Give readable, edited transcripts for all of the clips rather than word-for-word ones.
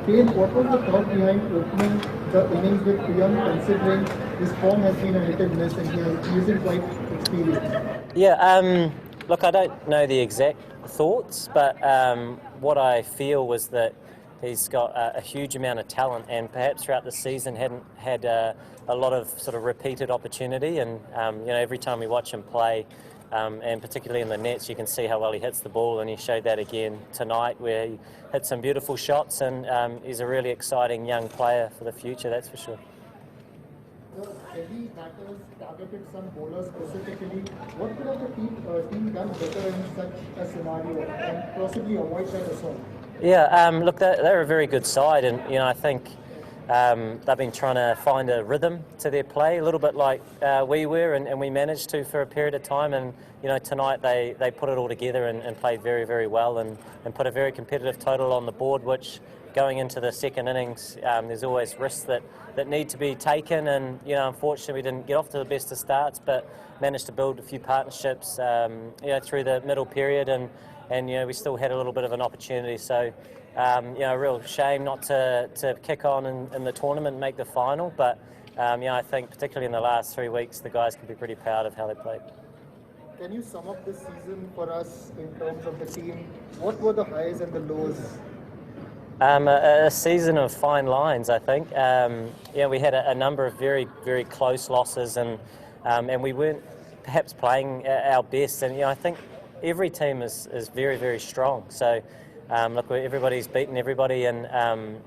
Kane, what was the thought behind opening the innings with Priyam, considering his form has been a hit and miss and he isn't quite experienced? Yeah, look, I don't know the exact thoughts, but what I feel was that he's got a huge amount of talent, and perhaps throughout the season hadn't had a lot of sort of repeated opportunity. And every time we watch him play, and particularly in the nets, you can see how well he hits the ball, and he showed that again tonight, where he hit some beautiful shots, and he's a really exciting young player for the future, that's for sure. The heavy batters targeted some bowlers specifically. What could have the team done better in such a scenario and possibly avoid that assault? Yeah, look, they're a very good side, and I think they've been trying to find a rhythm to their play, a little bit like we were, and we managed to for a period of time. And tonight they put it all together and played very, very well, and put a very competitive total on the board, which going into the second innings, there's always risks that need to be taken, and unfortunately we didn't get off to the best of starts, but managed to build a few partnerships through the middle period, and we still had a little bit of an opportunity. So a real shame not to kick on in the tournament and make the final, but I think particularly in the last 3 weeks the guys can be pretty proud of how they played. Can you sum up this season for us in terms of the team? What were the highs and the lows? A season of fine lines, I think. We had a number of very, very close losses, and we weren't perhaps playing our best. And I think every team is very, very strong. So look, everybody's beaten everybody, and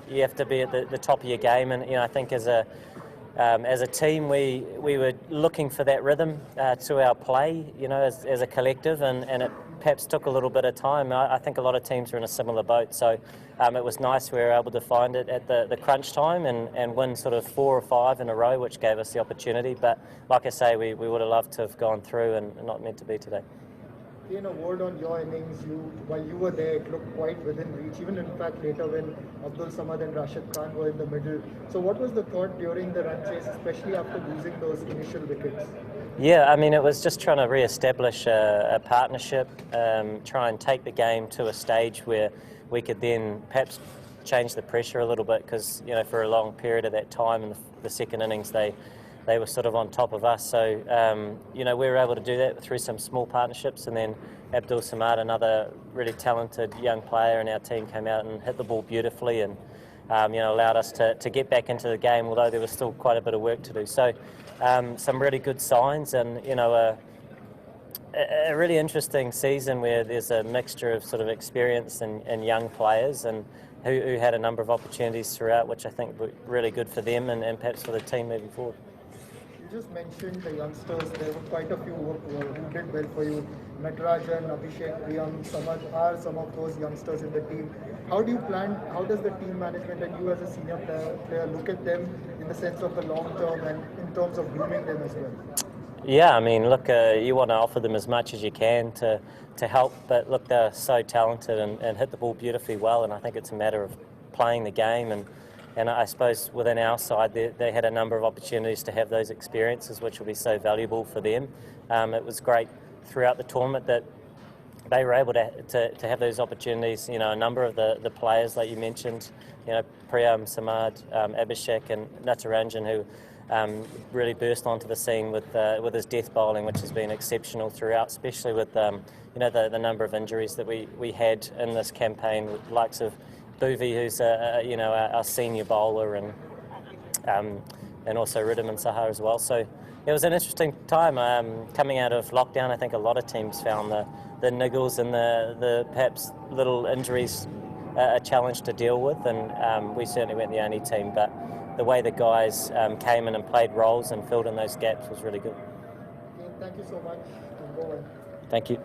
you have to be at the top of your game. And I think as a team, we were looking for that rhythm to our play, as a collective, and it perhaps took a little bit of time. I think a lot of teams are in a similar boat, so it was nice we were able to find it at the crunch time and win sort of 4 or 5 in a row, which gave us the opportunity. But like I say, we would have loved to have gone through and not meant to be today. In a word on your innings, while you were there, it looked quite within reach, even in fact later when Abdul Samad and Rashid Khan were in the middle. So what was the thought during the run chase, especially after losing those initial wickets? Yeah, I mean, it was just trying to re-establish a partnership, try and take the game to a stage where we could then perhaps change the pressure a little bit, because for a long period of that time in the second innings they were sort of on top of us. So, we were able to do that through some small partnerships, and then Abdul Samad, another really talented young player in our team, came out and hit the ball beautifully, and allowed us to get back into the game, although there was still quite a bit of work to do. So, some really good signs, and a really interesting season where there's a mixture of sort of experience and young players, and who had a number of opportunities throughout, which I think were really good for them and perhaps for the team moving forward. You just mentioned the youngsters. There were quite a few who did well for you. Natarajan, Abhishek, Priyam, Samad are some of those youngsters in the team. How does the team management and you as a senior player look at them in the sense of the long term and in terms of grooming them as well? Yeah, I mean, look, you want to offer them as much as you can to help, but look, they're so talented and hit the ball beautifully well, and I think it's a matter of playing the game, and I suppose within our side they had a number of opportunities to have those experiences, which will be so valuable for them. It was great throughout the tournament that they were able to have those opportunities. A number of the players, like you mentioned, Priyam, Samad, Abhishek and Natarajan, who really burst onto the scene with his death bowling, which has been exceptional throughout, especially with the number of injuries that we had in this campaign, with the likes of Bhuvi, who's our senior bowler, and also Ridham and Sahar as well. So it was an interesting time coming out of lockdown. I think a lot of teams found the niggles and the perhaps little injuries a challenge to deal with, and we certainly weren't the only team, but the way the guys came in and played roles and filled in those gaps was really good. Thank you so much. And go on. Thank you.